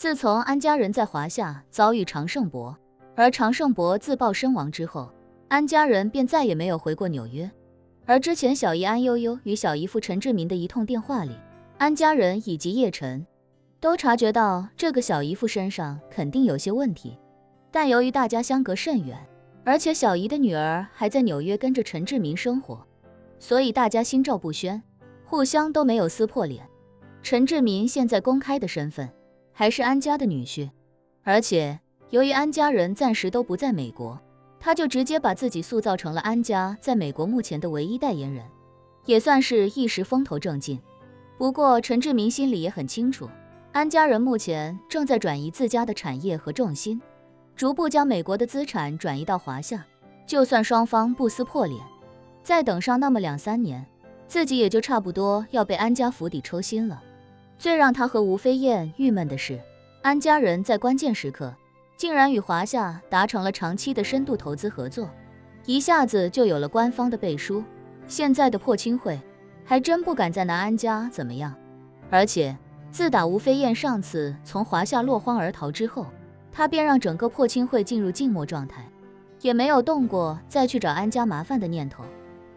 自从安家人在华夏遭遇常胜伯，而常胜伯自曝身亡之后，安家人便再也没有回过纽约。而之前小姨安悠悠与小姨夫陈志民的一通电话里，安家人以及叶晨都察觉到这个小姨夫身上肯定有些问题，但由于大家相隔甚远，而且小姨的女儿还在纽约跟着陈志民生活，所以大家心照不宣，互相都没有撕破脸。陈志民现在公开的身份还是安家的女婿，而且由于安家人暂时都不在美国，他就直接把自己塑造成了安家在美国目前的唯一代言人，也算是一时风头正劲。不过陈志民心里也很清楚，安家人目前正在转移自家的产业和重心，逐步将美国的资产转移到华夏，就算双方不撕破脸，再等上那么2-3年，自己也就差不多要被安家府邸抽薪了。最让他和吴飞燕郁闷的是，安家人在关键时刻竟然与华夏达成了长期的深度投资合作，一下子就有了官方的背书。现在的破青会还真不敢再拿安家怎么样。而且自打吴飞燕上次从华夏落荒而逃之后，他便让整个破青会进入静默状态，也没有动过再去找安家麻烦的念头。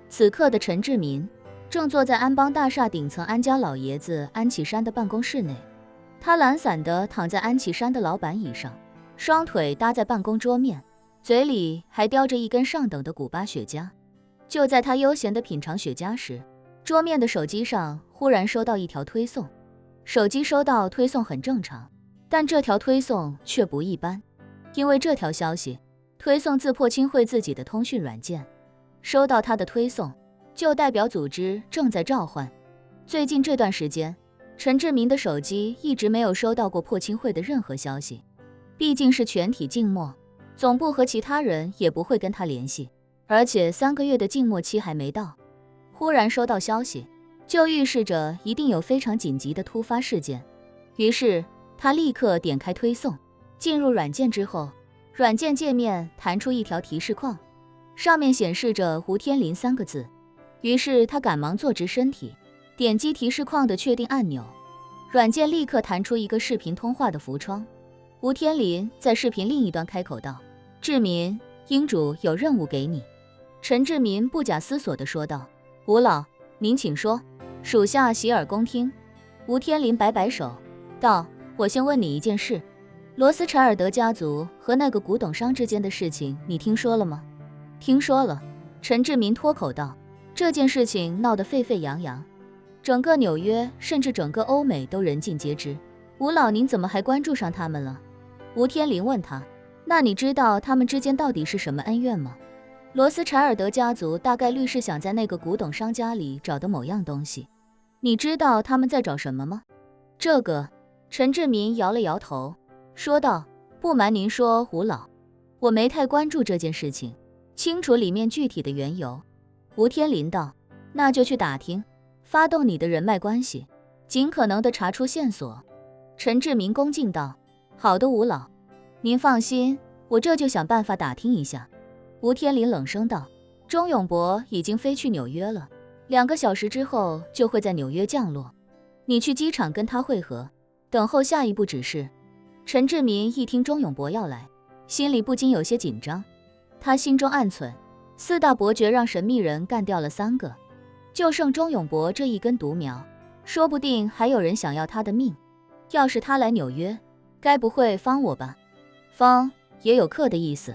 此刻的陈志民正坐在安邦大厦顶层安家老爷子安启山的办公室内，他懒散地躺在安启山的老板椅上，双腿搭在办公桌面，嘴里还叼着一根上等的古巴雪茄。就在他悠闲地品尝雪茄时，桌面的手机上忽然收到一条推送。手机收到推送很正常，但这条推送却不一般，因为这条消息推送自破青会自己的通讯软件，收到他的推送就代表组织正在召唤。最近这段时间，陈志民的手机一直没有收到过破青会的任何消息，毕竟是全体静默，总部和其他人也不会跟他联系，而且3个月的静默期还没到，忽然收到消息，就预示着一定有非常紧急的突发事件。于是他立刻点开推送，进入软件之后，软件界面弹出一条提示框，上面显示着吴天林3个字。于是他赶忙坐直身体，点击提示框的确定按钮，软件立刻弹出一个视频通话的浮窗。吴天林在视频另一端开口道：志民，英主有任务给你。陈志民不假思索地说道：吴老，您请说，属下洗耳恭听。吴天林摆摆手道：我先问你一件事，罗斯柴尔德家族和那个古董商之间的事情你听说了吗？听说了。陈志民脱口道：这件事情闹得沸沸扬扬，整个纽约甚至整个欧美都人尽皆知。吴老，您怎么还关注上他们了？吴天林问他：那你知道他们之间到底是什么恩怨吗？罗斯柴尔德家族大概率是想在那个古董商家里找的某样东西，你知道他们在找什么吗？这个，陈志民摇了摇头，说道：不瞒您说，吴老，我没太关注这件事情，清楚里面具体的缘由。吴天林道：那就去打听，发动你的人脉关系，尽可能的查出线索。陈志民恭敬道：好的，吴老，您放心，我这就想办法打听一下。吴天林冷声道：钟永博已经飞去纽约了，2个小时之后就会在纽约降落，你去机场跟他会合，等候下一步指示。陈志民一听钟永博要来，心里不禁有些紧张，他心中暗忖，4大伯爵让神秘人干掉了3个，就剩钟永博这一根独苗，说不定还有人想要他的命。要是他来纽约，该不会方我吧？方也有克的意思。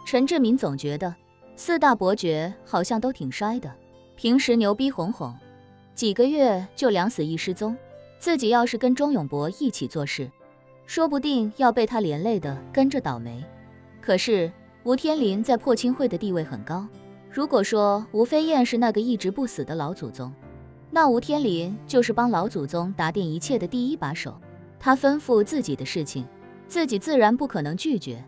陈志民总觉得4大伯爵好像都挺衰的，平时牛逼哄哄，几个月就2死1失踪，自己要是跟钟永博一起做事，说不定要被他连累的跟着倒霉。可是吴天林在破青会的地位很高，如果说吴飞燕是那个一直不死的老祖宗，那吴天林就是帮老祖宗打点一切的第一把手，他吩咐自己的事情，自己自然不可能拒绝。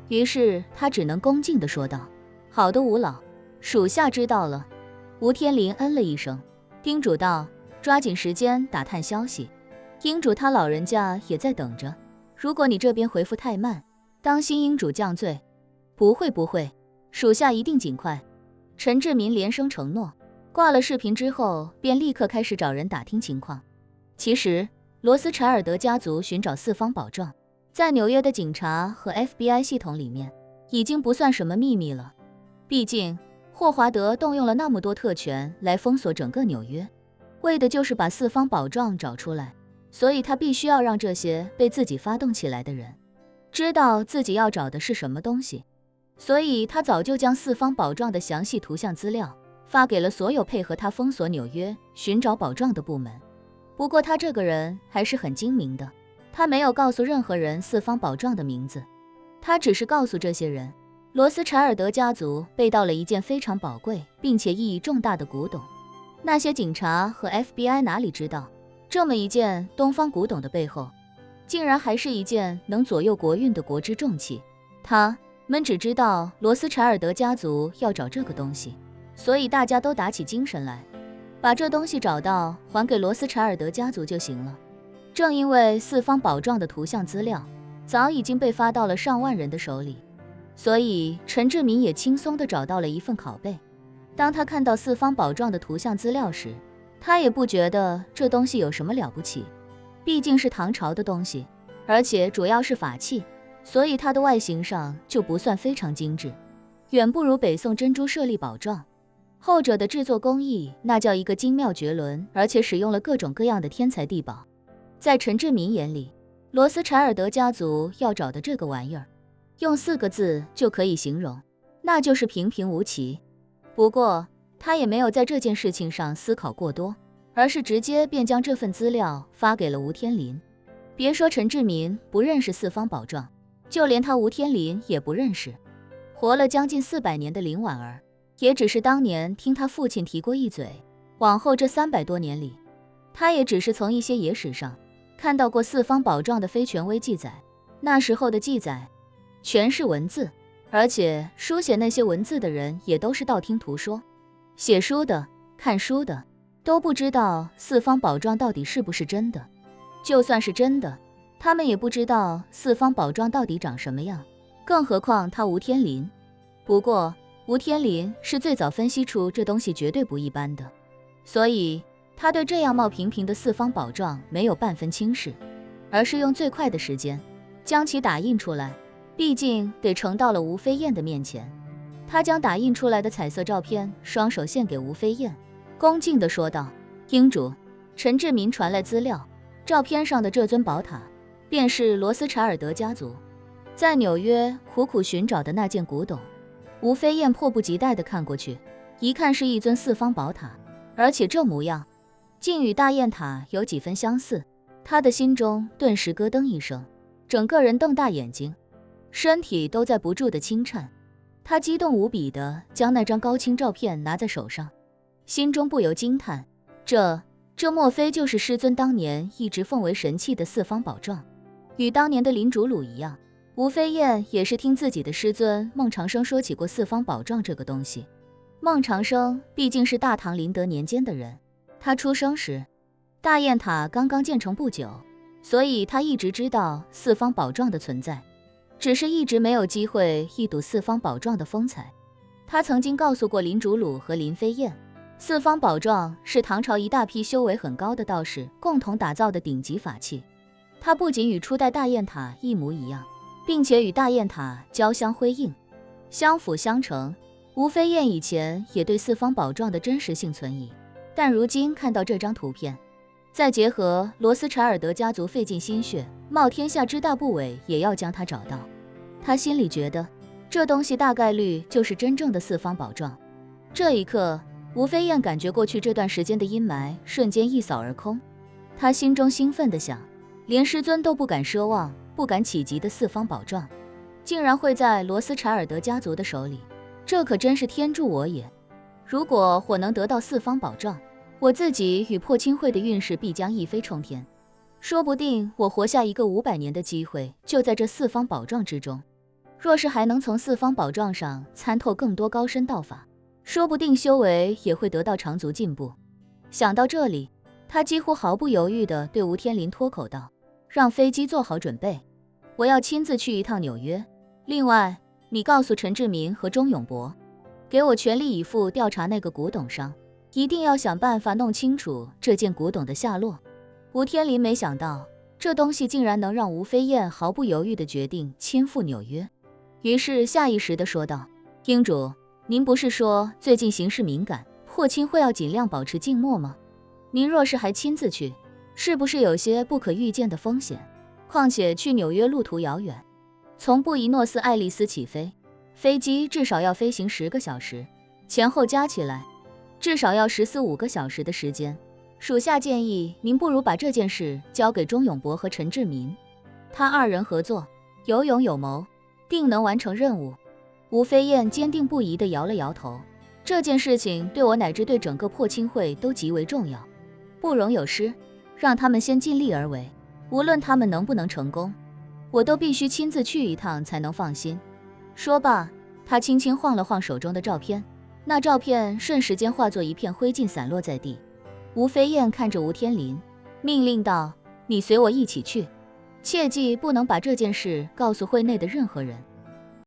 于是他只能恭敬地说道：好的，吴老，属下知道了。吴天林嗯了一声，叮嘱道：抓紧时间打探消息，英主他老人家也在等着，如果你这边回复太慢，当心英主降罪。不会不会，属下一定尽快。陈志民连声承诺，挂了视频之后便立刻开始找人打听情况。其实罗斯柴尔德家族寻找四方宝藏，在纽约的警察和 FBI 系统里面已经不算什么秘密了。毕竟霍华德动用了那么多特权来封锁整个纽约，为的就是把四方宝藏找出来，所以他必须要让这些被自己发动起来的人知道自己要找的是什么东西。所以他早就将四方宝藏的详细图像资料发给了所有配合他封锁纽约寻找宝藏的部门。不过他这个人还是很精明的，他没有告诉任何人四方宝藏的名字，他只是告诉这些人，罗斯柴尔德家族被盗了一件非常宝贵并且意义重大的古董。那些警察和 FBI 哪里知道，这么一件东方古董的背后，竟然还是一件能左右国运的国之重器。他们只知道罗斯柴尔德家族要找这个东西，所以大家都打起精神来，把这东西找到还给罗斯柴尔德家族就行了。正因为四方宝藏的图像资料早已经被发到了上万人的手里，所以陈志民也轻松地找到了一份拷贝。当他看到四方宝藏的图像资料时，他也不觉得这东西有什么了不起，毕竟是唐朝的东西，而且主要是法器，所以它的外形上就不算非常精致，远不如北宋珍珠舍利宝藏。后者的制作工艺那叫一个精妙绝伦，而且使用了各种各样的天材地宝。在陈志民眼里，罗斯柴尔德家族要找的这个玩意儿，用4个字就可以形容，那就是平平无奇。不过他也没有在这件事情上思考过多，而是直接便将这份资料发给了吴天林。别说陈志民不认识四方宝藏，就连他吴天林也不认识。活了将近400年的林婉儿，也只是当年听他父亲提过一嘴，往后这300多年里，他也只是从一些野史上看到过四方宝藏的非权威记载。那时候的记载全是文字，而且书写那些文字的人也都是道听途说，写书的、看书的都不知道四方宝藏到底是不是真的。就算是真的，他们也不知道四方宝藏到底长什么样，更何况他吴天林。不过吴天林是最早分析出这东西绝对不一般的，所以他对这样貌平平的四方宝藏没有半分轻视，而是用最快的时间将其打印出来，毕竟得呈到了吴飞燕的面前。他将打印出来的彩色照片双手献给吴飞燕，恭敬地说道：“英主，陈志民传来资料，照片上的这尊宝塔便是罗斯柴尔德家族在纽约苦苦寻找的那件古董。”吴飞燕迫不及待地看过去，一看是一尊四方宝塔，而且这模样竟与大雁塔有几分相似，他的心中顿时咯噔一声，整个人瞪大眼睛，身体都在不住地轻颤。他激动无比地将那张高清照片拿在手上，心中不由惊叹，这莫非就是师尊当年一直奉为神器的四方宝藏？与当年的林主鲁一样，吴飞燕也是听自己的师尊孟长生说起过四方宝藏这个东西。孟长生毕竟是大唐麟德年间的人，他出生时大雁塔刚刚建成不久，所以他一直知道四方宝藏的存在，只是一直没有机会一睹四方宝藏的风采。他曾经告诉过林主鲁和林飞燕，四方宝藏是唐朝一大批修为很高的道士共同打造的顶级法器，它不仅与初代大雁塔一模一样，并且与大雁塔交相辉映，相辅相成。吴飞燕以前也对四方宝藏的真实性存疑，但如今看到这张图片，再结合罗斯柴尔德家族费尽心血冒天下之大不韪也要将它找到，他心里觉得这东西大概率就是真正的四方宝藏。这一刻，吴飞燕感觉过去这段时间的阴霾瞬间一扫而空，他心中兴奋地想，连师尊都不敢奢望、不敢企及的四方宝藏，竟然会在罗斯柴尔德家族的手里，这可真是天助我也！如果我能得到四方宝藏，我自己与破清会的运势必将一飞冲天，说不定我活下一个500年的机会就在这四方宝藏之中。若是还能从四方宝藏上参透更多高深道法，说不定修为也会得到长足进步。想到这里，他几乎毫不犹豫地对吴天林脱口道：“让飞机做好准备，我要亲自去一趟纽约。另外，你告诉陈志民和钟永博，给我全力以赴调查那个古董商，一定要想办法弄清楚这件古董的下落。”吴天林没想到这东西竟然能让吴飞燕毫不犹豫地决定亲赴纽约，于是下意识地说道：厅主，您不是说最近形势敏感，破亲会要尽量保持静默吗？您若是还亲自去，是不是有些不可预见的风险？况且去纽约路途遥远，从布宜诺斯艾利斯起飞，飞机至少要飞行10个小时，前后加起来至少要14-15个小时的时间。属下建议您不如把这件事交给钟永博和陈志民，他2人合作，有勇有谋，定能完成任务。吴飞燕坚定不移地摇了摇头，这件事情对我乃至对整个破亲会都极为重要，不容有失，让他们先尽力而为，无论他们能不能成功，我都必须亲自去一趟才能放心。说罢，他轻轻晃了晃手中的照片，那照片瞬时间化作一片灰烬散落在地。吴飞燕看着吴天林，命令道：你随我一起去，切记不能把这件事告诉会内的任何人。